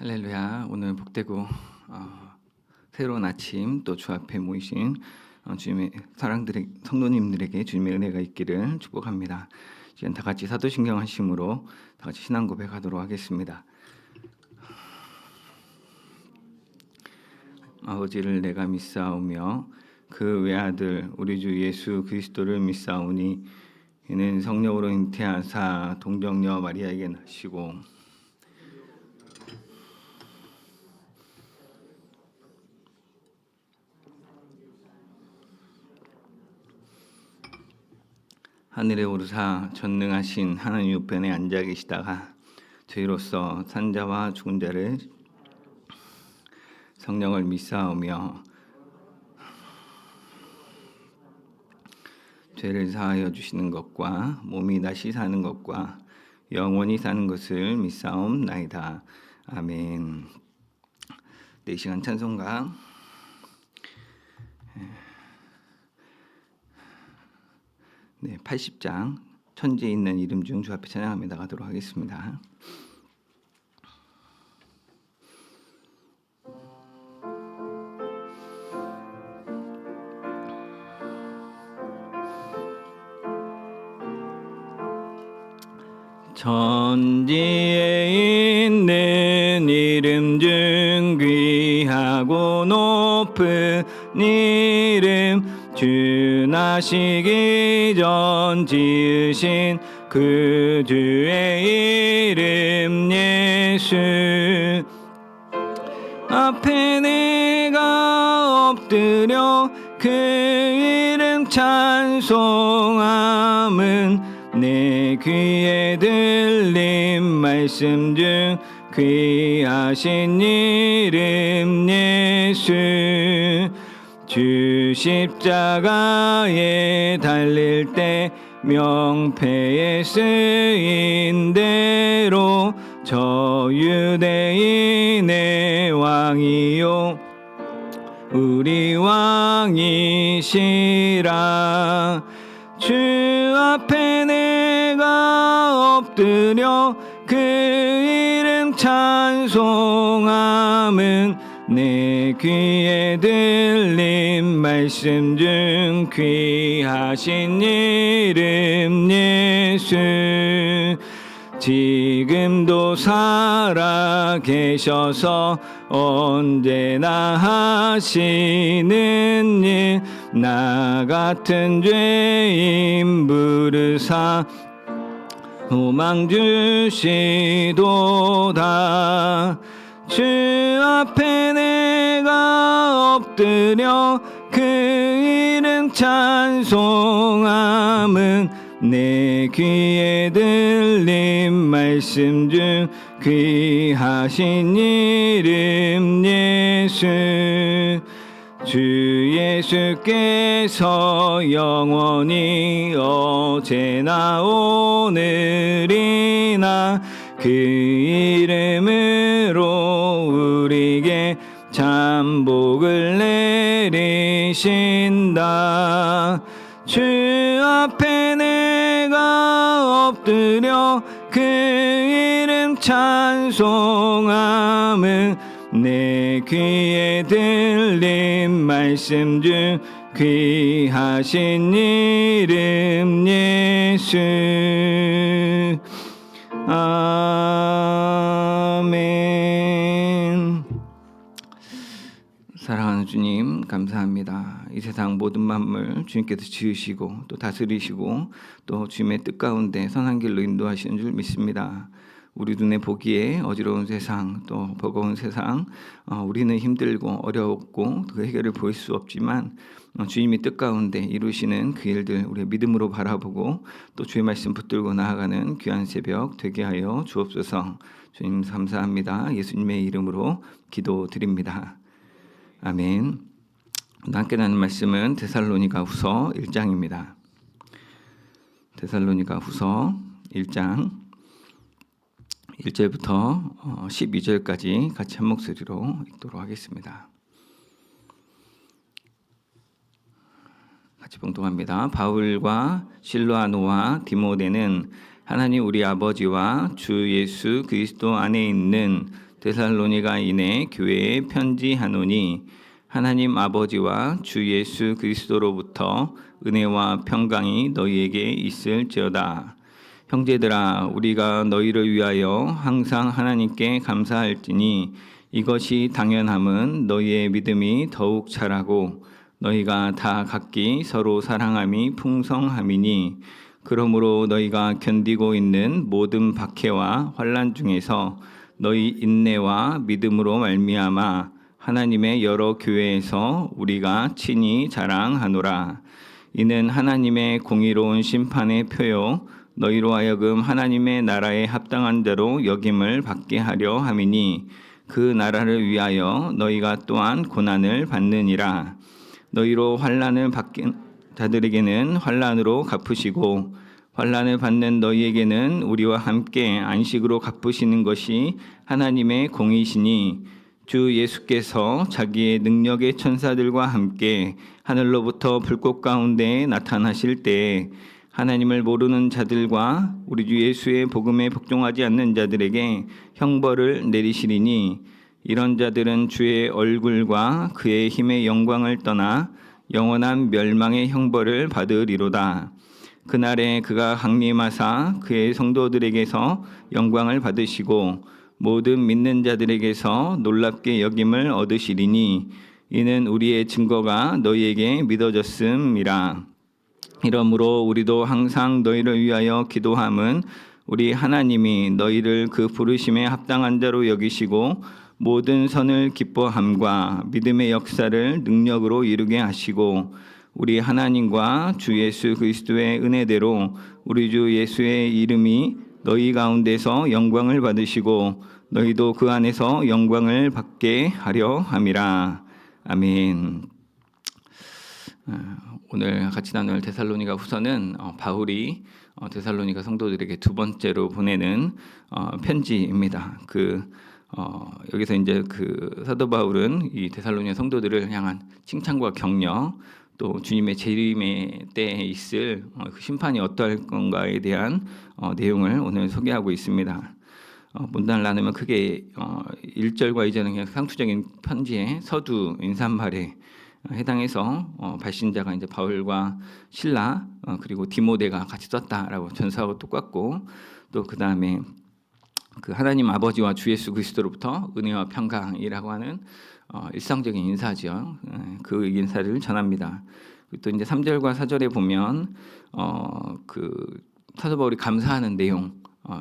할렐루야. 오늘 복되고 새로운 아침 또 주 앞에 모이신 주님의 성도님들에게 주님의 은혜가 있기를 축복합니다. 이제 다 같이 사도신경 하심으로 다 같이 신앙 고백하도록 하겠습니다. 아버지를 내가 믿사오며 그 외아들 우리 주 예수 그리스도를 믿사오니 이는 성령으로 잉태하사 동정녀 마리아에게 나시고 하늘에 오르사 전능하신 하나님 우편에 앉아 계시다가 저희로서 산자와 죽은 자를 성령을 믿사오며 죄를 사하여 주시는 것과 몸이 다시 사는 것과 영원히 사는 것을 믿사옵나이다. 아멘. 네, 이 시간 찬송가 80장 천지에 있는 이름 중 주 앞에 찬양하며 나가도록 하겠습니다. 천지에 있는 이름 중 귀하고 높은 이름 주 나시기 전 지으신 그 주의 이름 예수 앞에 내가 엎드려 그 이름 찬송함은 내 귀에 들린 말씀 중 귀하신 이름 예수 주 십자가에 달릴 때 명패에 쓰인 대로 저 유대인의 왕이요 우리 왕이시라 주 앞에 내가 엎드려 그 이름 찬송함은 내 귀에 들린 말씀 중 귀하신 이름 예수 지금도 살아 계셔서 언제나 하시는 일 나 같은 죄인 부르사 소망 주시도다 주 앞에 내가 엎드려 그 이름 찬송함은 내 귀에 들린 말씀 중 귀하신 이름 예수 주 예수께서 영원히 어제나 오늘이나 그 이름으로 우리에게 참 복을 내리신다 주 앞에 내가 엎드려 그 이름 찬송함은 내 귀에 들린 말씀 중 귀하신 이름 예수 아멘. 사랑하는 주님 감사합니다. 이 세상 모든 만물 주님께서 지으시고 또 다스리시고 또 주님의 뜻 가운데 선한 길로 인도하시는 줄 믿습니다. 우리 눈에 보기에 어지러운 세상 또 버거운 세상 우리는 힘들고 어렵고 그 해결을 보일 수 없지만 주님이 뜻 가운데 이루시는 그 일들 우리의 믿음으로 바라보고 또 주의 말씀 붙들고 나아가는 귀한 새벽 되게 하여 주옵소서. 주님 감사합니다. 예수님의 이름으로 기도드립니다. 아멘. 함께 나눈 말씀은 데살로니가 후서 1장입니다. 데살로니가 후서 1장 1절부터 12절까지 같이 한 목소리로 읽도록 하겠습니다. 같이 봉독합니다. 바울과 실로아노와 디모데는 하나님 우리 아버지와 주 예수 그리스도 안에 있는 데살로니가인의 교회에 편지하노니 하나님 아버지와 주 예수 그리스도로부터 은혜와 평강이 너희에게 있을지어다. 형제들아, 우리가 너희를 위하여 항상 하나님께 감사할지니 이것이 당연함은 너희의 믿음이 더욱 자라고 너희가 다 각기 서로 사랑함이 풍성함이니, 그러므로 너희가 견디고 있는 모든 박해와 환난 중에서 너희 인내와 믿음으로 말미암아 하나님의 여러 교회에서 우리가 친히 자랑하노라. 이는 하나님의 공의로운 심판의 표요 너희로 하여금 하나님의 나라에 합당한 자로 여김을 받게 하려 함이니, 그 나라를 위하여 너희가 또한 고난을 받느니라. 너희로 환난을 받긴 자들에게는 환난으로 갚으시고 환난을 받는 너희에게는 우리와 함께 안식으로 갚으시는 것이 하나님의 공이시니, 주 예수께서 자기의 능력의 천사들과 함께 하늘로부터 불꽃 가운데 나타나실 때에 하나님을 모르는 자들과 우리 주 예수의 복음에 복종하지 않는 자들에게 형벌을 내리시리니, 이런 자들은 주의 얼굴과 그의 힘의 영광을 떠나 영원한 멸망의 형벌을 받으리로다. 그날에 그가 강림하사 그의 성도들에게서 영광을 받으시고 모든 믿는 자들에게서 놀랍게 여김을 얻으시리니, 이는 우리의 증거가 너희에게 믿어졌음이라. 이러므로 우리도 항상 너희를 위하여 기도함은 우리 하나님이 너희를 그 부르심에 합당한 자로 여기시고 모든 선을 기뻐함과 믿음의 역사를 능력으로 이루게 하시고, 우리 하나님과 주 예수 그리스도의 은혜대로 우리 주 예수의 이름이 너희 가운데서 영광을 받으시고 너희도 그 안에서 영광을 받게 하려 함이라. 아멘. 오늘 같이 나눌 데살로니가 후서는 바울이 데살로니가 성도들에게 두 번째로 보내는 편지입니다. 여기서 이제 사도 바울은 이 데살로니가 성도들을 향한 칭찬과 격려, 또 주님의 재림의 때에 있을 그 심판이 어떠할 건가에 대한 내용을 오늘 소개하고 있습니다. 문단을 나누면 크게 1절과 2절은 그냥 상투적인 편지의 서두 인사말에 해당해서 발신자가 이제 바울과 실라 그리고 디모데가 같이 썼다라고 전사하고 똑같고, 또 그 다음에 그 하나님 아버지와 주 예수 그리스도로부터 은혜와 평강이라고 하는 일상적인 인사죠. 그 인사를 전합니다. 또 이제 3절과 4절에 보면 그 사도 바울이 감사하는 내용,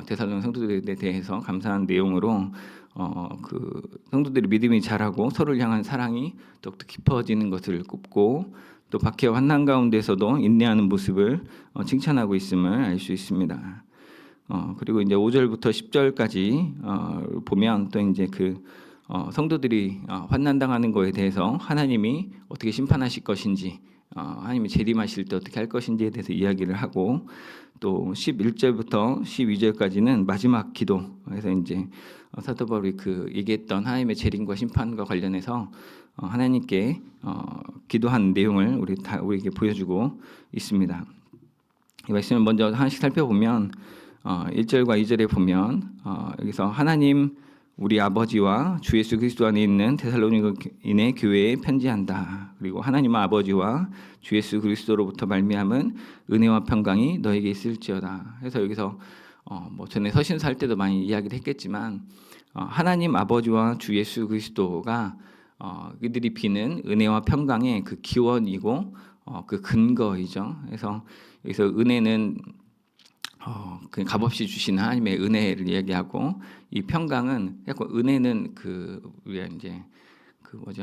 데살로니가 성도들에 대해서 감사하는 내용으로 그 성도들의 믿음이 자라고 서로를 향한 사랑이 더욱더 깊어지는 것을 꼽고, 또 박해와 환난 가운데서도 인내하는 모습을 칭찬하고 있음을 알 수 있습니다. 그리고 이제 5절부터 10절까지 보면 또 이제 성도들이 환난 당하는 거에 대해서 하나님이 어떻게 심판하실 것인지, 하나님이 재림하실 때 어떻게 할 것인지에 대해서 이야기를 하고, 또 11절부터 12절까지는 마지막 기도에서 이제 사도 바울이 얘기했던 하나님의 재림과 심판과 관련해서 하나님께 기도한 내용을 우리에게 보여주고 있습니다. 이 말씀을 먼저 하나씩 살펴보면 1절과 2절에 보면 여기서 하나님 우리 아버지와 주 예수 그리스도 안에 있는 데살로니가인의 교회에 편지한다. 그리고 하나님 아버지와 주 예수 그리스도로부터 말미암은 은혜와 평강이 너에게 있을지어다. 그래서 여기서 전에 서신서 할 때도 많이 이야기를 했겠지만 하나님 아버지와 주 예수 그리스도가 그들이 비는 은혜와 평강의 그 기원이고 그 근거이죠. 그래서 여기서 은혜는 그 값없이 주신 하나님의 은혜를 이야기하고, 이 평강은 약간 은혜는 우리가 이제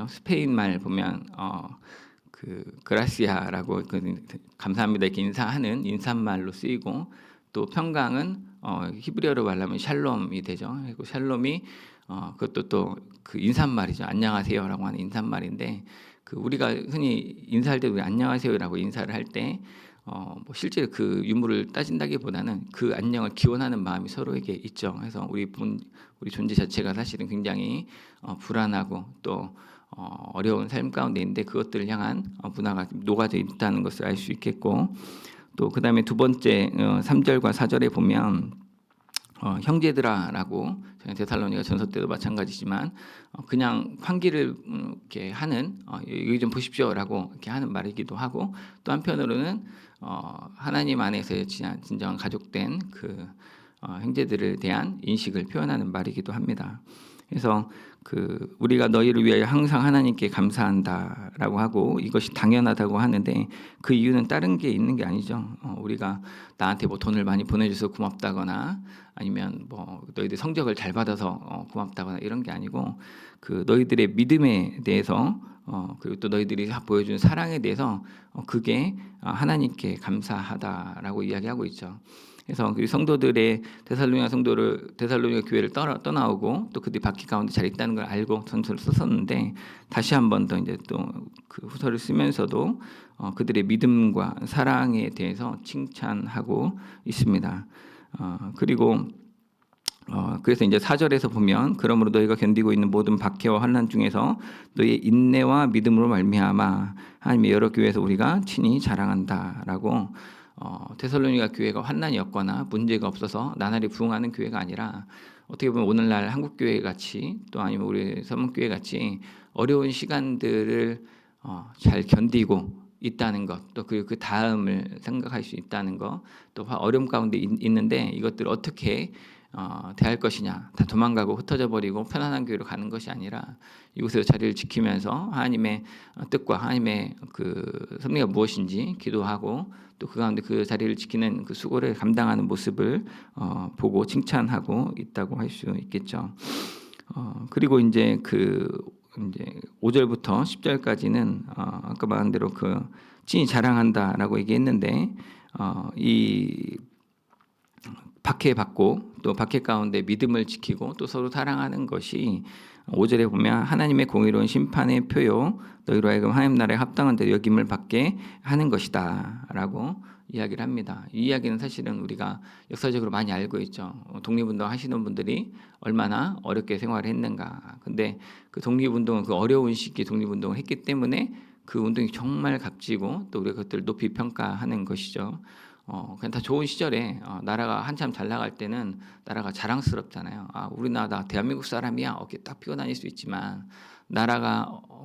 스페인 말 보면 그라시아라고 감사합니다 이렇게 인사하는 인사말로 쓰이고, 또 평강은 히브리어로 말하면 샬롬이 되죠. 그리고 샬롬이 그것도 또 그 인사말이죠. 안녕하세요라고 하는 인사말인데, 우리가 흔히 인사할 때 안녕하세요라고 인사를 할 때 실제 그 유무를 따진다기보다는 그 안녕을 기원하는 마음이 서로에게 있죠. 그래서 우리 존재 자체가 사실은 굉장히 불안하고 또 어려운 삶 가운데 있는데 그것들을 향한 문화가 녹아져 있다는 것을 알 수 있겠고, 또 그 다음에 두 번째 3절과 4절에 보면 형제들아라고 데살로니가 전서 때도 마찬가지지만 그냥 환기를 이렇게 하는 여기 좀 보십시오라고 이렇게 하는 말이기도 하고, 또 한편으로는 하나님 안에서의 진정한 가족된 그 형제들에 대한 인식을 표현하는 말이기도 합니다. 그래서 우리가 너희를 위하여 항상 하나님께 감사한다라고 하고 이것이 당연하다고 하는데, 그 이유는 다른 게 있는 게 아니죠. 우리가 나한테 뭐 돈을 많이 보내줘서 고맙다거나, 아니면 뭐 너희들 성적을 잘 받아서 고맙다거나 이런 게 아니고, 너희들의 믿음에 대해서 그리고 또 너희들이 보여준 사랑에 대해서 그게 하나님께 감사하다라고 이야기하고 있죠. 그래서 그 성도들의 데살로니가 교회를 떠나오고 또 그들이 바퀴 가운데 잘 있다는 걸 알고 전서를 썼었는데, 다시 한 번 더 이제 또 그 후서를 쓰면서도 그들의 믿음과 사랑에 대해서 칭찬하고 있습니다. 그리고 그래서 이제 4절에서 보면, 그러므로 너희가 견디고 있는 모든 박해와 환난 중에서 너희의 인내와 믿음으로 말미암아 하나님의 여러 교회에서 우리가 친히 자랑한다라고, 데살로니가 교회가 환난이었거나 문제가 없어서 나날이 부흥하는 교회가 아니라, 어떻게 보면 오늘날 한국 교회 같이, 또 아니면 우리 서문 교회 같이 어려운 시간들을 잘 견디고 있다는 것, 또 그 다음을 생각할 수 있다는 것, 또 어려움 가운데 있는데 이것들을 어떻게 대할 것이냐, 다 도망가고 흩어져 버리고 편안한 교회로 가는 것이 아니라 이곳에서 자리를 지키면서 하나님의 뜻과 하나님의 그 섭리가 무엇인지 기도하고, 또 그 가운데 그 자리를 지키는 그 수고를 감당하는 모습을 보고 칭찬하고 있다고 할 수 있겠죠. 그리고 이제 5절부터 10절까지는 아까 말한 대로 친히 자랑한다라고 얘기했는데, 이 박해받고 또 박해 가운데 믿음을 지키고 또 서로 사랑하는 것이 5절에 보면 하나님의 공의로운 심판의 표요, 너희로 하여금 하나님 나라에 합당한 대로 여김을 받게 하는 것이다 라고 이야기를 합니다. 이 이야기는 사실은 우리가 역사적으로 많이 알고 있죠. 독립운동 하시는 분들이 얼마나 어렵게 생활을 했는가. 근데 그 독립운동은 그 어려운 시기에 독립운동을 했기 때문에 그 운동이 정말 값지고 또 우리가 그것들을 높이 평가하는 것이죠. 그냥 다 좋은 시절에 나라가 한참 잘 나갈 때는 나라가 자랑스럽잖아요. 우리 나라 대한민국 사람이야. 어깨 딱 펴고 다닐 수 있지만, 나라가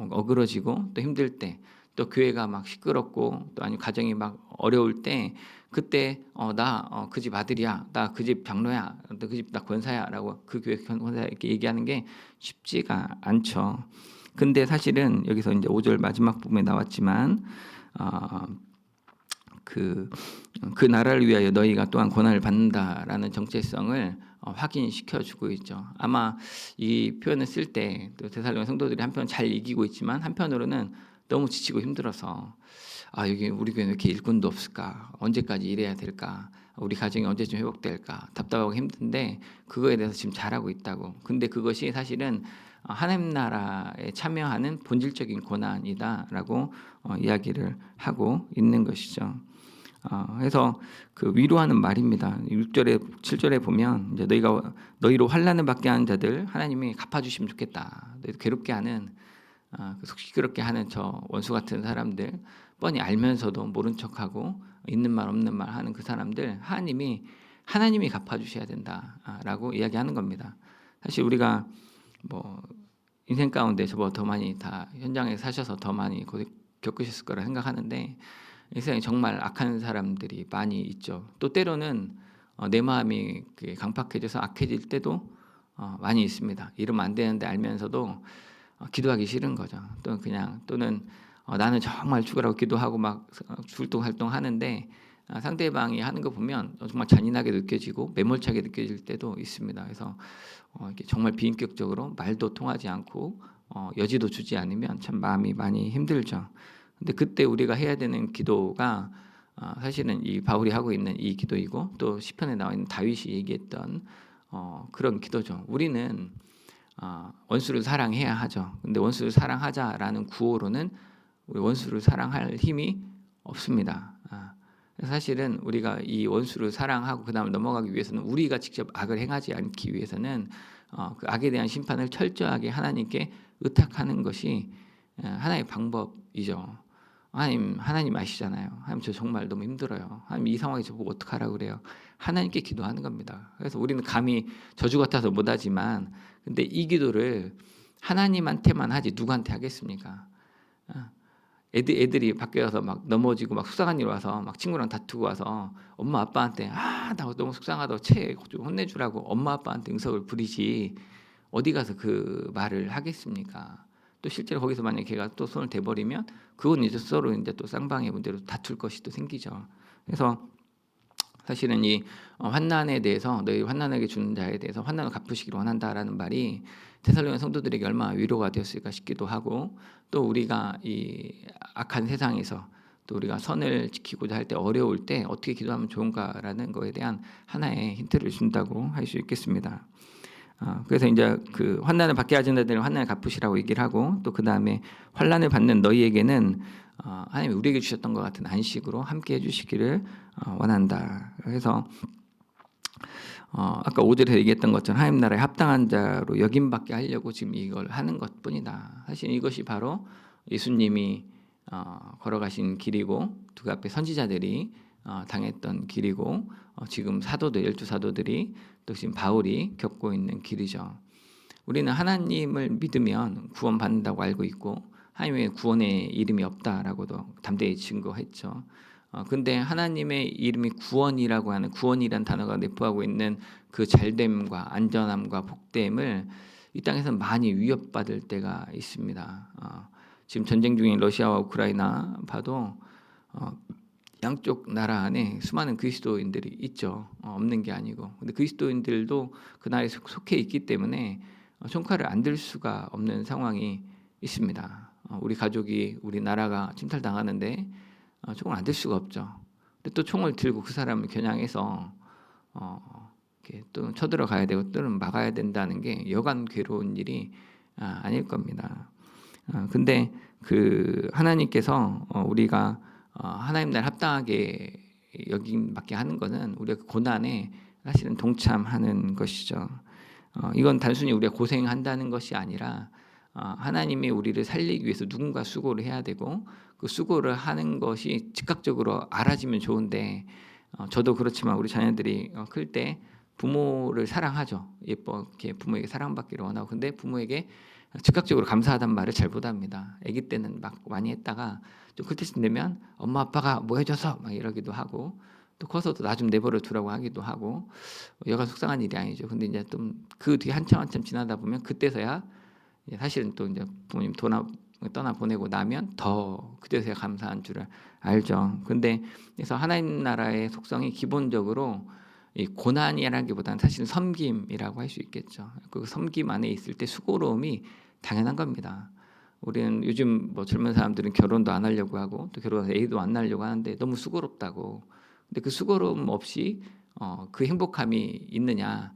어그러지고 또 힘들 때, 또 교회가 막 시끄럽고 또 아니면 가정이 막 어려울 때, 그때 나 그 집 아들이야, 나 그 집 장로야, 나 그 집 나 권사야라고 그 교회 권사 이렇게 얘기하는 게 쉽지가 않죠. 근데 사실은 여기서 이제 5절 마지막 부분에 나왔지만, 그 나라를 위하여 너희가 또한 고난을 받는다라는 정체성을 확인시켜주고 있죠. 아마 이 표현을 쓸 때 또 데살로니가 성도들이 한편 잘 이기고 있지만 한편으로는 너무 지치고 힘들어서, 여기 우리 교회는 왜 이렇게 일꾼도 없을까? 언제까지 일해야 될까? 우리 가정이 언제쯤 회복될까? 답답하고 힘든데 그거에 대해서 지금 잘하고 있다고. 근데 그것이 사실은 하나님 나라에 참여하는 본질적인 고난이다라고 이야기를 하고 있는 것이죠. 그래서 그 위로하는 말입니다. 6절에 7절에 보면 이제 너희로 환난을 받게 하는 자들 하나님이 갚아주시면 좋겠다. 괴롭게 하는 속 시끄럽게 하는 저 원수 같은 사람들, 뻔히 알면서도 모른 척하고 있는 말 없는 말 하는 그 사람들 하나님이 갚아주셔야 된다라고 이야기하는 겁니다. 사실 우리가 뭐 인생 가운데 저보다 더 많이 다 현장에 사셔서 더 많이 겪으셨을 거라 생각하는데, 이 세상에 정말 악한 사람들이 많이 있죠. 또 때로는 내 마음이 강팍해져서 악해질 때도 많이 있습니다. 이러면 안 되는데 알면서도 기도하기 싫은 거죠. 또는 나는 정말 죽으라고 기도하고 막 활동하는데 상대방이 하는 거 보면 정말 잔인하게 느껴지고 매몰차게 느껴질 때도 있습니다. 그래서 이렇게 정말 비인격적으로 말도 통하지 않고 여지도 주지 않으면 참 마음이 많이 힘들죠. 근데 그때 우리가 해야 되는 기도가 사실은 이 바울이 하고 있는 이 기도이고, 또 시편에 나와 있는 다윗이 얘기했던 그런 기도죠. 우리는 원수를 사랑해야 하죠. 근데 원수를 사랑하자라는 구호로는 우리 원수를 사랑할 힘이 없습니다. 사실은 우리가 이 원수를 사랑하고 그 다음에 넘어가기 위해서는, 우리가 직접 악을 행하지 않기 위해서는 그 악에 대한 심판을 철저하게 하나님께 의탁하는 것이 하나의 방법이죠. 하나님 아시잖아요. 하나님 저 정말 너무 힘들어요. 하나님 이 상황에 저 보고 어떡하라고 그래요. 하나님께 기도하는 겁니다. 그래서 우리는 감히 저주 같아서 못하지만 근데 이 기도를 하나님한테만 하지 누구한테 하겠습니까? 어, 애들이 밖에 가서 막 넘어지고 막 속상한 일 와서 막 친구랑 다투고 와서 엄마 아빠한테 나 너무 속상하다고 좀 혼내주라고 엄마 아빠한테 응석을 부리지 어디 가서 그 말을 하겠습니까? 또 실제로 거기서 만약에 걔가 또 손을 대버리면 그건 이제 서로 이제 또 쌍방의 문제로 다툴 것이 또 생기죠. 그래서 사실은 이 환난에 대해서 너희 환난에게 주는 자에 대해서 환난을 갚으시기를 원한다라는 말이 데살로니가 성도들에게 얼마나 위로가 되었을까 싶기도 하고 또 우리가 이 악한 세상에서 또 우리가 선을 지키고자 할 때 어려울 때 어떻게 기도하면 좋은가라는 거에 대한 하나의 힌트를 준다고 할 수 있겠습니다. 그래서 이제 그 환난을 받게 하신 자들은 환난을 갚으시라고 얘기를 하고 또 그 다음에 환난을 받는 너희에게는 하나님이 우리에게 주셨던 것 같은 안식으로 함께 해주시기를 원한다. 그래서 아까 5절에서 얘기했던 것처럼 하나님 나라에 합당한 자로 여김받게 하려고 지금 이걸 하는 것뿐이다. 사실 이것이 바로 예수님이 걸어가신 길이고 그 앞에 선지자들이 당했던 길이고 지금 사도들 12사도들이 또 지금 바울이 겪고 있는 길이죠. 우리는 하나님을 믿으면 구원받는다고 알고 있고 하나님의 구원의 이름이 없다라고도 담대히 증거했죠. 근데 하나님의 이름이 구원이라고 하는 구원이란 단어가 내포하고 있는 그 잘됨과 안전함과 복됨을 이 땅에서 많이 위협받을 때가 있습니다. 지금 전쟁 중인 러시아와 우크라이나 봐도 양쪽 나라 안에 수많은 그리스도인들이 있죠. 없는 게 아니고. 근데 그리스도인들도 그 나라에 속해 있기 때문에 총칼을 안 들 수가 없는 상황이 있습니다. 우리 가족이 우리 나라가 침탈당하는데 총을 안 들 수가 없죠. 근데 또 총을 들고 그 사람을 겨냥해서 이렇게 또 쳐들어가야 되고 또는 막아야 된다는 게 여간 괴로운 일이 아닐 겁니다. 근데 그 하나님께서 우리가 하나님 날 합당하게 여김받게 하는 것은 우리가 그 고난에 사실은 동참하는 것이죠. 이건 단순히 우리가 고생한다는 것이 아니라 하나님이 우리를 살리기 위해서 누군가 수고를 해야 되고 그 수고를 하는 것이 즉각적으로 알아지면 좋은데 저도 그렇지만 우리 자녀들이 클 때 부모를 사랑하죠. 예쁘게 부모에게 사랑받기를 원하고 근데 부모에게 즉각적으로 감사하단 말을 잘 못합니다. 아기 때는 막 많이 했다가 좀 클 때쯤 되면 엄마 아빠가 뭐 해줘서 막 이러기도 하고 또 커서도 나 좀 내버려 두라고 하기도 하고 여간 속상한 일이 아니죠. 근데 이제 좀 그 뒤에 한참 지나다 보면 그때서야 사실은 또 이제 부모님 떠나 보내고 나면 더 그때서야 감사한 줄을 알죠. 근데 그래서 하나님 나라의 속성이 기본적으로 이 고난이라기보다는 사실은 섬김이라고 할 수 있겠죠. 그 섬김 안에 있을 때 수고로움이 당연한 겁니다. 우리는 요즘 뭐 젊은 사람들은 결혼도 안 하려고 하고 또 결혼해서 애도 안 낳으려고 하는데 너무 수고롭다고. 근데 그 수고로움 없이 그 행복함이 있느냐?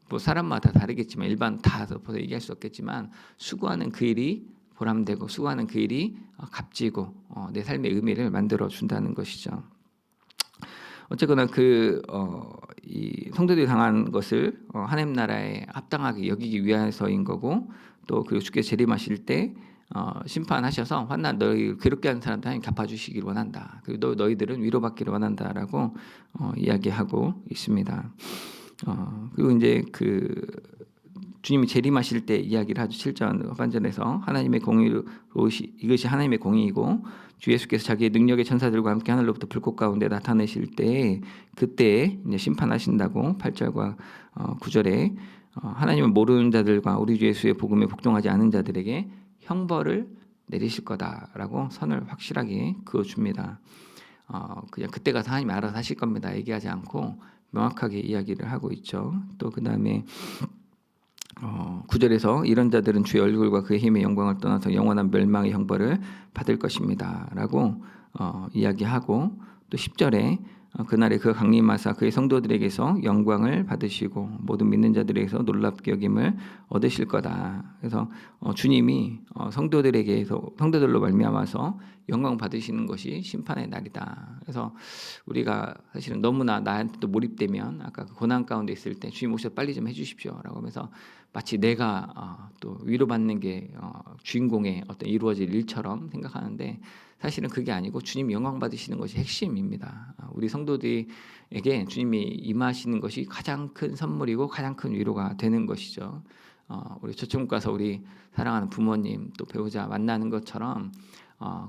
뭐 사람마다 다르겠지만 일반 다 덮어서 얘기할 수 없겠지만 수고하는 그 일이 보람되고 수고하는 그 일이 값지고 내 삶의 의미를 만들어 준다는 것이죠. 어쨌거나 이 성도들이 당한 것을 하나님 나라에 합당하게 여기기 위해서인 거고 또 그리고 주께서 재림하실 때 심판하셔서 환난 너희 괴롭게 하는 사람들 하나님 갚아주시기를 원한다. 그리고 너희들은 위로받기를 원한다라고 이야기하고 있습니다. 그리고 이제 주님이 재림하실 때 이야기를 하죠. 7절 후반전에서 하나님의 공의로 이것이 하나님의 공의이고 주 예수께서 자기의 능력의 천사들과 함께 하늘로부터 불꽃 가운데 나타내실 때 그때 이제 심판하신다고 8절과 9절에 하나님은 모르는 자들과 우리 주 예수의 복음에 복종하지 않은 자들에게 형벌을 내리실 거다라고 선을 확실하게 그어줍니다. 그냥 그때 가서 하나님이 알아서 하실 겁니다. 얘기하지 않고 명확하게 이야기를 하고 있죠. 또 그 다음에 9절에서 이런 자들은 주의 얼굴과 그의 힘의 영광을 떠나서 영원한 멸망의 형벌을 받을 것입니다 라고 이야기하고 또 10절에 그날에 그 강림하사 그의 성도들에게서 영광을 받으시고 모든 믿는 자들에게서 놀랍게 여김을 얻으실 거다. 그래서 주님이 성도들로 말미암아서 영광 받으시는 것이 심판의 날이다. 그래서 우리가 사실은 너무나 나한테 또 몰입되면 아까 그 고난 가운데 있을 때 주님 오셔서 빨리 좀 해주십시오라고 하면서 마치 내가 또 위로받는 게 주인공의 어떤 이루어질 일처럼 생각하는데 사실은 그게 아니고 주님 영광 받으시는 것이 핵심입니다. 우리 성도들에게 주님이 임하시는 것이 가장 큰 선물이고 가장 큰 위로가 되는 것이죠. 우리 저축 가서 우리 사랑하는 부모님 또 배우자 만나는 것처럼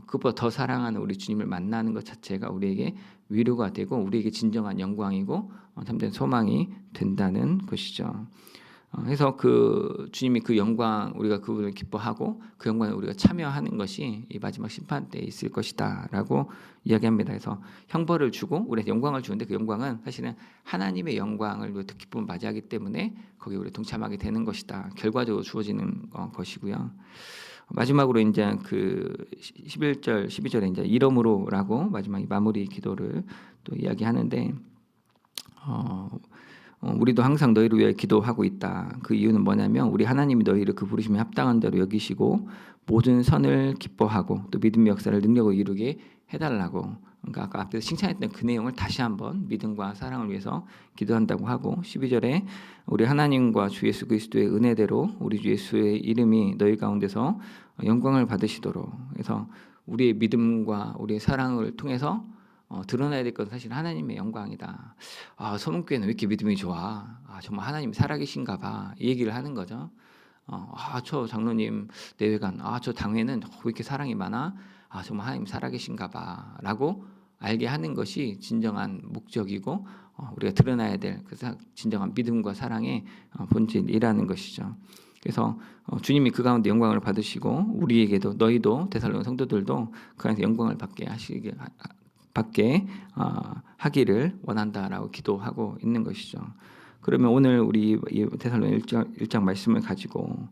그것보다 더 사랑하는 우리 주님을 만나는 것 자체가 우리에게 위로가 되고 우리에게 진정한 영광이고 참된 소망이 된다는 것이죠. 그래서 그 주님이 그 영광 우리가 그분을 기뻐하고 그 영광에 우리가 참여하는 것이 이 마지막 심판 때에 있을 것이다라고 이야기합니다. 그래서 형벌을 주고 우리한테 영광을 주는데 그 영광은 사실은 하나님의 영광을 우리가 기쁨을 맞이하기 때문에 거기에 우리 동참하게 되는 것이다. 결과적으로 주어지는 것이고요. 마지막으로 이제 그 11절, 12절에 이제 이러므로라고 마지막 마무리 기도를 또 이야기하는데 우리도 항상 너희를 위해 기도하고 있다. 그 이유는 뭐냐면 우리 하나님이 너희를 그 부르심에 합당한 대로 여기시고 모든 선을 기뻐하고 또 믿음의 역사를 능력으로 이루게 해달라고. 그러니까 아까 앞에서 칭찬했던 그 내용을 다시 한번 믿음과 사랑을 위해서 기도한다고 하고 12절에 우리 하나님과 주 예수 그리스도의 은혜대로 우리 주 예수의 이름이 너희 가운데서 영광을 받으시도록. 그래서 우리의 믿음과 우리의 사랑을 통해서 드러나야 될 것은 사실 하나님의 영광이다. 서문교회는 왜 이렇게 믿음이 좋아? 정말 하나님 살아계신가 봐. 이 얘기를 하는 거죠. 저 장로님 내외관, 저 당회는 왜 이렇게 사랑이 많아? 정말 하나님 살아계신가 봐. 라고 알게 하는 것이 진정한 목적이고 우리가 드러나야 될 그 진정한 믿음과 사랑의 본질이라는 것이죠. 그래서 주님이 그 가운데 영광을 받으시고 우리에게도 너희도 데살로니가 성도들도 그 안에서 영광을 받게 하기를 원한다라고 기도하고 있는 것이죠. 그러면 오늘 우리 데살로니가 1장 말씀을 가지고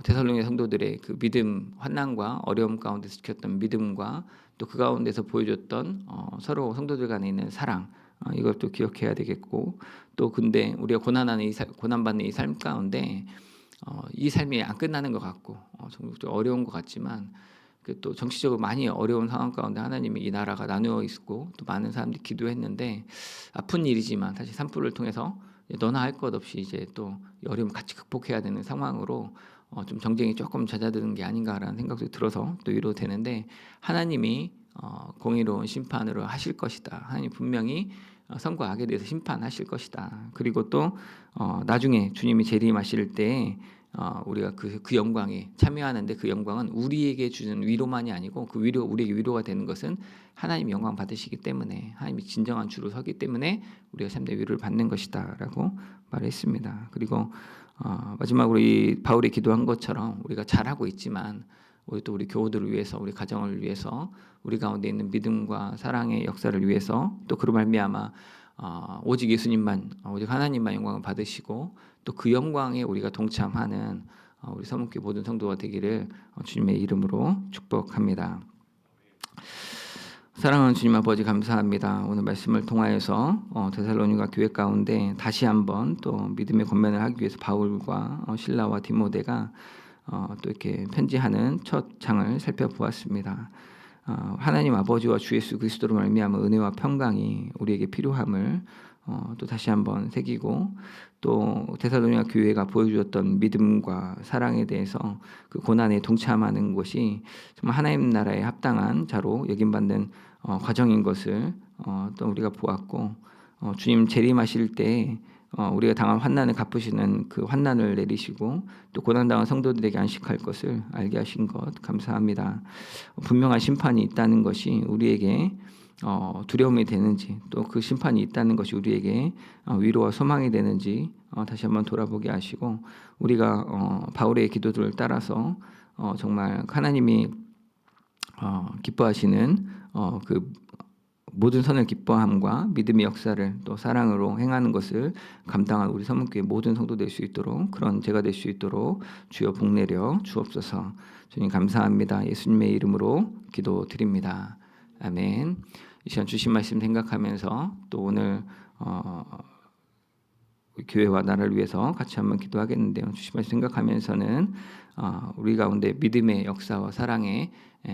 데살로니가 성도들의 그 믿음, 환난과 어려움 가운데서 지켰던 믿음과 또 그 가운데서 보여줬던 서로 성도들 간에 있는 사랑, 이것도 기억해야 되겠고 또 근데 우리가 고난받는 이 삶 가운데 이 삶이 안 끝나는 것 같고 좀 어려운 것 같지만 또 정치적으로 많이 어려운 상황 가운데 하나님이 이 나라가 나누어 있고 또 많은 사람들이 기도했는데 아픈 일이지만 사실 산불을 통해서 너나 할 것 없이 이제 또 어려움 같이 극복해야 되는 상황으로 좀 정쟁이 조금 잦아드는 게 아닌가라는 생각도 들어서 또 위로되는데 하나님이 공의로운 심판으로 하실 것이다. 하나님 분명히 선과 악에 대해서 심판하실 것이다. 그리고 또 나중에 주님이 재림하실 때 우리가 그 영광에 참여하는데 그 영광은 우리에게 주는 위로만이 아니고 그 위로 우리에게 위로가 되는 것은 하나님 영광 받으시기 때문에 하나님이 진정한 주로 서기 때문에 우리가 참된 위로를 받는 것이다라고 말했습니다. 그리고 마지막으로 이 바울이 기도한 것처럼 우리가 잘하고 있지만 우리 교우들을 위해서 우리 가정을 위해서 우리 가운데 있는 믿음과 사랑의 역사를 위해서 또 그로 말미암아 오직 예수님만 오직 하나님만 영광을 받으시고 또 그 영광에 우리가 동참하는 우리 서문교회 모든 성도가 되기를 주님의 이름으로 축복합니다. 사랑하는 주님 아버지 감사합니다. 오늘 말씀을 통하여서 데살로니가 교회 가운데 다시 한번 또 믿음의 권면을 하기 위해서 바울과 실라와 디모데가 또 이렇게 편지하는 첫 장을 살펴보았습니다. 하나님 아버지와 주 예수 그리스도로 말미암아 은혜와 평강이 우리에게 필요함을 또 다시 한번 새기고 또 데살로니가 교회가 보여주었던 믿음과 사랑에 대해서 그 고난에 동참하는 것이 정말 하나님 나라에 합당한 자로 여김받는 과정인 것을 또 우리가 보았고 주님 재림하실 때 우리가 당한 환난을 갚으시는 그 환난을 내리시고 또 고난당한 성도들에게 안식할 것을 알게 하신 것 감사합니다. 분명한 심판이 있다는 것이 우리에게 두려움이 되는지 또 그 심판이 있다는 것이 우리에게 위로와 소망이 되는지 다시 한번 돌아보게 하시고 우리가 바울의 기도들을 따라서 정말 하나님이 기뻐하시는 그 모든 선을 기뻐함과 믿음의 역사를 또 사랑으로 행하는 것을 감당한 우리 서문교회 모든 성도 될 수 있도록 그런 제가 될 수 있도록 주여 복내려 주옵소서. 주님 감사합니다. 예수님의 이름으로 기도드립니다. 아멘. 이 시간 주신 말씀 생각하면서 또 오늘 교회와 나라를 위해서 같이 한번 기도하겠는데요. 주신 말씀 생각하면서는 우리 가운데 믿음의 역사와 사랑의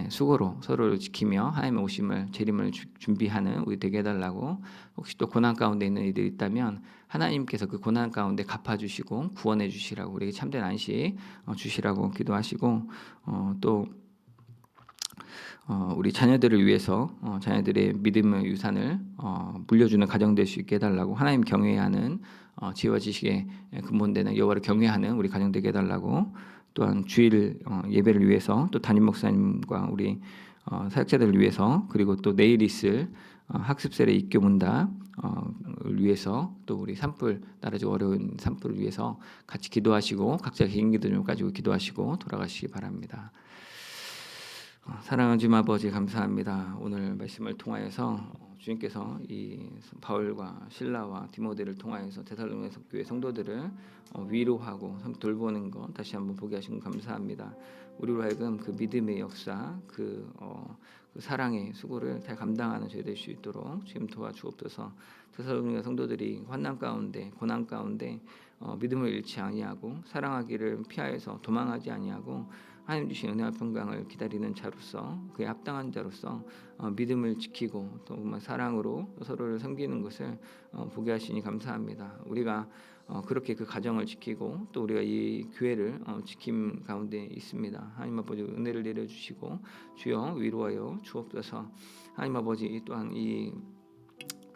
수고로 서로를 지키며 하나님의 오심을 재림을 준비하는 우리 되게 해달라고. 혹시 또 고난 가운데 있는 이들이 있다면 하나님께서 그 고난 가운데 갚아주시고 구원해 주시라고, 우리에게 참된 안식 주시라고 기도하시고, 또 우리 자녀들을 위해서 자녀들의 믿음의 유산을 물려주는 가정 될 수 있게 해달라고, 하나님 경외하는 지혜와 지식에 근본되는 여호와를 경외하는 우리 가정 되게 해달라고. 또한 주일 예배를 위해서, 또 담임 목사님과 우리 사역자들을 위해서, 그리고 또 내일 있을 학습셀의 입교 문답을 위해서, 또 우리 산불 따라지 어려운 산불을 위해서 같이 기도하시고 각자 개인 기도를 가지고 기도하시고 돌아가시기 바랍니다. 사랑하는 주님 아버지, 감사합니다. 오늘 말씀을 통하여서 주님께서 이 바울과 실라와 디모데를 통하여서 데살로니가 교회 성도들을 위로하고 돌보는 것 다시 한번 보게 하신 것 감사합니다. 우리로 하여금 그 믿음의 역사, 그 사랑의 수고를 다 감당하는 저희 될 수 있도록 주님 도와주옵소서. 데살로니가 성도들이 환난 가운데, 고난 가운데 믿음을 잃지 아니하고 사랑하기를 피하여서 도망하지 아니하고 하나님 주신 은혜와 평강을 기다리는 자로서, 그에 합당한 자로서 믿음을 지키고 또 사랑으로 서로를 섬기는 것을 보게 하시니 감사합니다. 우리가 그렇게 그 가정을 지키고 또 우리가 이 교회를 지킴 가운데 있습니다. 하나님 아버지 은혜를 내려주시고 주여 위로하여 주옵소서. 하나님 아버지 또한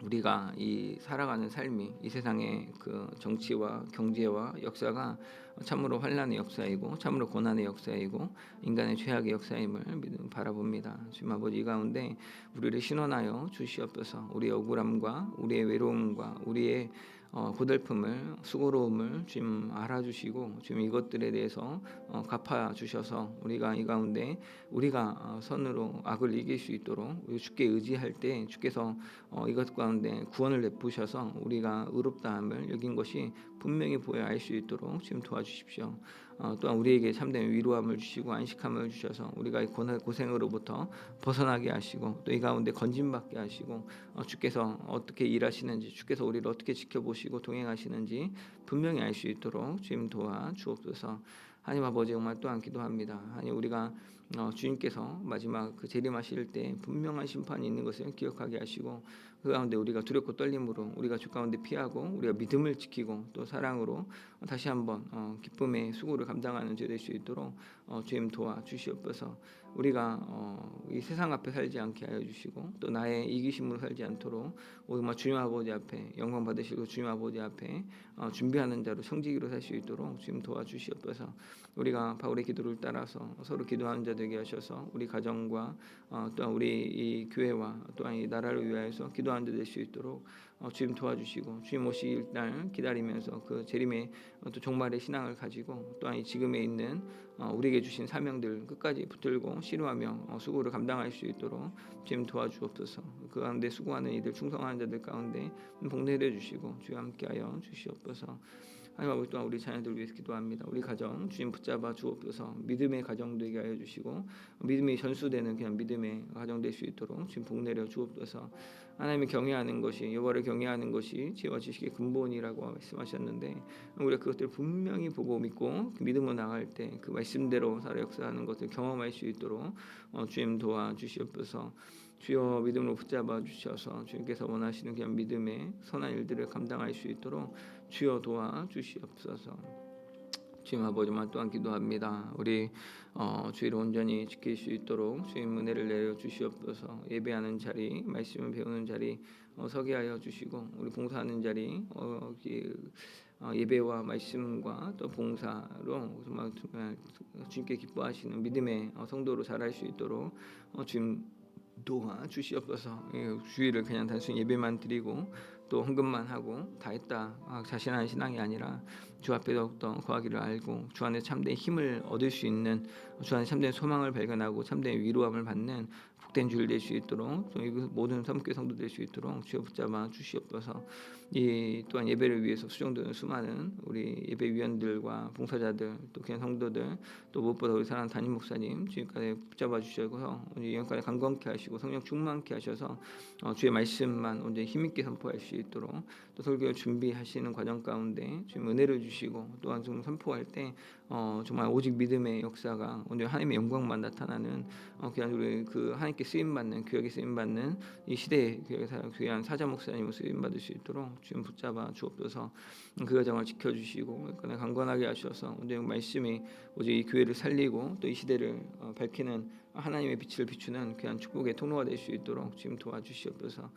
우리가 이 살아가는 삶이 이 세상의 그 정치와 경제와 역사가 참으로 환난의 역사이고 참으로 고난의 역사이고 인간의 죄악의 역사임을 바라봅니다. 주님 아버지, 이 가운데 우리를 신원하여 주시옵소서. 우리의 억울함과 우리의 외로움과 우리의 고달픔을, 수고로움을 주님 알아주시고 주님 이것들에 대해서 갚아주셔서 우리가 이 가운데 우리가 선으로 악을 이길 수 있도록 주께 의지할 때 주께서 이것 가운데 구원을 베푸셔서 우리가 의롭다함을 여긴 것이 분명히 보여 알 수 있도록 지금 도와주십시오. 또한 우리에게 참된 위로함을 주시고 안식함을 주셔서 우리가 이 고생으로부터 벗어나게 하시고 또 이 가운데 건진받게 하시고 주께서 어떻게 일하시는지, 주께서 우리를 어떻게 지켜보시고 동행하시는지 분명히 알 수 있도록 주님 도와주옵소서. 하나님 아버지, 정말 또한 기도합니다. 하나님, 우리가 주님께서 마지막 그 재림하실 때 분명한 심판이 있는 것을 기억하게 하시고 그 가운데 우리가 두렵고 떨림으로 우리가 주 가운데 피하고 우리가 믿음을 지키고 또 사랑으로 다시 한번 기쁨의 수고를 감당하는 자 될 수 있도록 주님 도와주시옵소서. 우리가 이 세상 앞에 살지 않게 하여 주시고 또 나의 이기심으로 살지 않도록 오직 주님 아버지 앞에 영광 받으시고 주님 아버지 앞에 준비하는 자로 성지기로 살 수 있도록 주님 도와주시옵소서. 우리가 바울의 기도를 따라서 서로 기도하는 자 되게 하셔서 우리 가정과 또한 우리 이 교회와 또한 이 나라를 위하여서 기도하는 자 될 수 있도록 주님 도와주시고 주님 오실 날 기다리면서 그 재림의 또 종말의 신앙을 가지고 또한 이 지금에 있는 우리에게 주신 사명들 끝까지 붙들고 실루하며 수고를 감당할 수 있도록 주님 도와주옵소서. 그 가운데 수고하는 이들, 충성하는 자들 가운데 복내려 주시고 주와 함께하여 주시옵소서. 하나님 아버지, 또한 우리 자녀들 위해서 기도합니다. 우리 가정 주님 붙잡아 주옵소서. 믿음의 가정 되게 하여 주시고 믿음이 전수되는 그냥 믿음의 가정 될 수 있도록 주님 복내려 주옵소서. 하나님을 경외하는 것이, 여호와를 경외하는 것이 지혜와 지식의 근본이라고 말씀하셨는데 우리가 그것들을 분명히 보고 믿고 그 믿음으로 나갈 때 그 말씀대로 살아 역사하는 것을 경험할 수 있도록 주님 도와주시옵소서. 주여 믿음으로 붙잡아 주셔서 주님께서 원하시는 그냥 믿음의 선한 일들을 감당할 수 있도록 주여 도와주시옵소서. 주님 아버지만 또한 기도합니다. 우리 주의를 온전히 지킬 수 있도록 주님 은혜를 내려 주시옵소서. 예배하는 자리, 말씀을 배우는 자리 서게 하여 주시고 우리 봉사하는 자리 예배와 말씀과 또 봉사로 정말 주님께 기뻐하시는 믿음의 성도로 자랄 수 있도록 주님 도와주시옵소서. 주의를 그냥 단순히 예배만 드리고 또 헌금만 하고 다 했다 자신한 신앙이 아니라 주 앞에 더욱더 거하기를 알고 주 안에 참된 힘을 얻을 수 있는, 주 안에 참된 소망을 발견하고 참된 위로함을 받는 복된 주일 될 수 있도록 모든 섬교 성도 될 수 있도록 주여 붙잡아 주시옵소서. 이 또한 예배를 위해서 수종되는 수많은 우리 예배위원들과 봉사자들 또 그냥 성도들 또 무엇보다 우리 사랑하는 담임 목사님 주님까지 붙잡아 주셔서 우리 영까지 강건케 하시고 성령 충만케 하셔서 주의 말씀만 온전히 힘있게 선포할 수 있도록 또 설교 준비하시는 과정 가운데 주님 은혜를 주시고 또한 좀 선포할 때 정말 오직 믿음의 역사가 오늘 하나님의 영광만 나타나는 그냥 우리 그 하나님께 쓰임 받는 교회에 쓰임 받는 이 시대에 귀한 사자 목사님을 쓰임 받을 수 있도록 주님 붙잡아 주옵소서. 그 과정을 지켜주시고 강건하게 하셔서 오늘 말씀이 오직 이 교회를 살리고 또 이 시대를 밝히는 하나님의 빛을 비추는 귀한 축복의 통로가 될 수 있도록 지금 도와주시옵소서.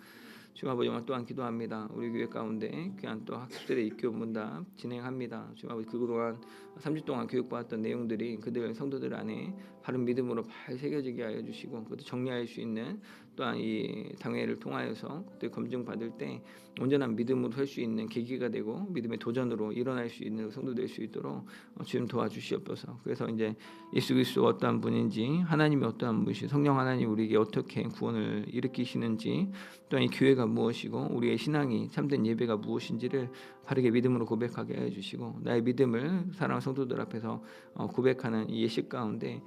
주님 아버지 또한 기도합니다. 우리 교회 가운데 귀한 또 학습들의 입교 문답 진행합니다. 주님 아버지 그동안 3주 동안 교육받았던 내용들이 그들 성도들 안에 바른 믿음으로 잘 새겨지게 하여 주시고 그것도 정리할 수 있는 또한 이 당회를 통하여서 그때 검증 받을 때 온전한 믿음으로 설 수 있는 계기가 되고 믿음의 도전으로 일어날 수 있는 성도 될 수 있도록 주님 도와주시옵소서. 그래서 이제 예수 그리스도가 어떠한 분인지 하나님이 어떠한 분이시 성령 하나님 우리에게 어떻게 구원을 일으키시는지 또한 이 교회가 무엇이고 우리의 신앙이 참된 예배가 무엇인지를 바르게 믿음으로 고백하게 해주시고 나의 믿음을 사랑하는 성도들 앞에서 고백하는 이 예식 가운데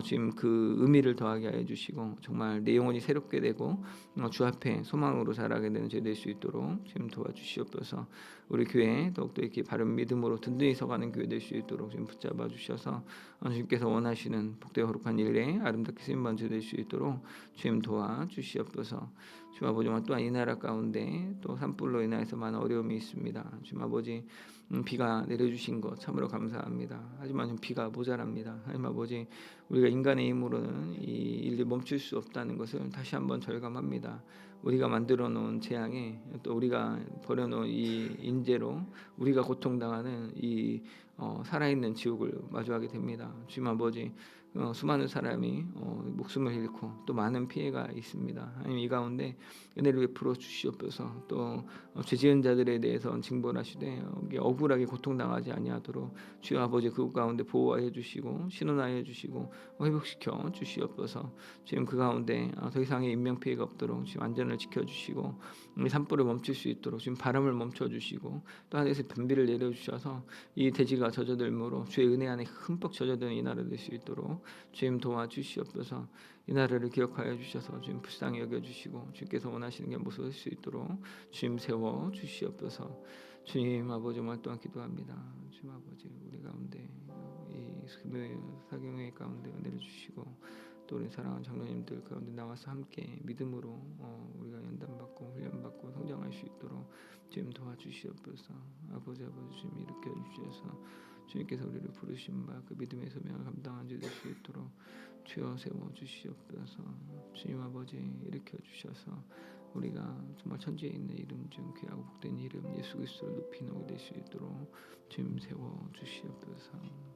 지금 그 의미를 더하게 해주시고 정말 내 영혼이 새롭게 되고 주 앞에 소망으로 자라게 되는 제 될 수 있도록 지금 도와주시옵소서. 우리 교회 더욱더 이렇게 바른 믿음으로 든든히 서가는 교회 될 수 있도록 지금 붙잡아 주셔서 주님께서 원하시는 복되고 거룩한 일에 아름답게 쓰임받는 될 수 있도록 주님 도와주시옵소서. 주님 아버지 또한 이 나라 가운데 또 산불로 인해서 많은 어려움이 있습니다. 주님 아버지 비가 내려주신 것 참으로 감사합니다. 하지만 비가 모자랍니다. 하나님 아버지 우리가 인간의 힘으로는 이 일을 멈출 수 없다는 것을 다시 한번 절감합니다. 우리가 만들어 놓은 재앙에 또 우리가 버려놓은 이 인재로 우리가 고통당하는 이 살아있는 지옥을 마주하게 됩니다. 주님 아버지 수많은 사람이 목숨을 잃고 또 많은 피해가 있습니다. 하나님 이 가운데 은혜를 베풀어 주시옵소서. 또 죄지은 자들에 대해서 징벌하시되 억울하게 고통당하지 아니하도록 주여 아버지 그 가운데 보호하여 주시고 신원하여 주시고 회복시켜 주시옵소서. 지금 그 가운데 더 이상의 인명피해가 없도록 지금 안전을 지켜주시고 산불을 멈출 수 있도록 지금 바람을 멈춰주시고 또 하늘에서 변비를 내려주셔서 이 대지가 젖어들므로 주의 은혜 안에 흠뻑 젖어드는 이 나라 될 수 있도록 주님 도와주시옵소서. 이 나라를 기억하여 주셔서 주님 불쌍히 여겨주시고 주께서 원하시는 게 모습을 수 있도록 주님 세워 주시옵소서. 주님 아버지 말 또한 기도합니다. 주님 아버지 우리 가운데 이 사경회 가운데 은혜를 주시고 또 우리 사랑하는 장로님들 가운데 나와서 함께 믿음으로 우리가 연단받고 훈련받고 성장할 수 있도록 주님 도와주시옵소서. 아버지 주님 일으켜 주셔서 주님께서 우리를 부르신 바 그 믿음의 소명을 감당한 자 될 수 있도록 주여 세워 주시옵소서. 주님 아버지 일으켜 주셔서 우리가 정말 천지에 있는 이름 중 귀하고 복된 이름 예수 그리스도를 높이 높이 될 수 있도록 주님 세워 주시옵소서.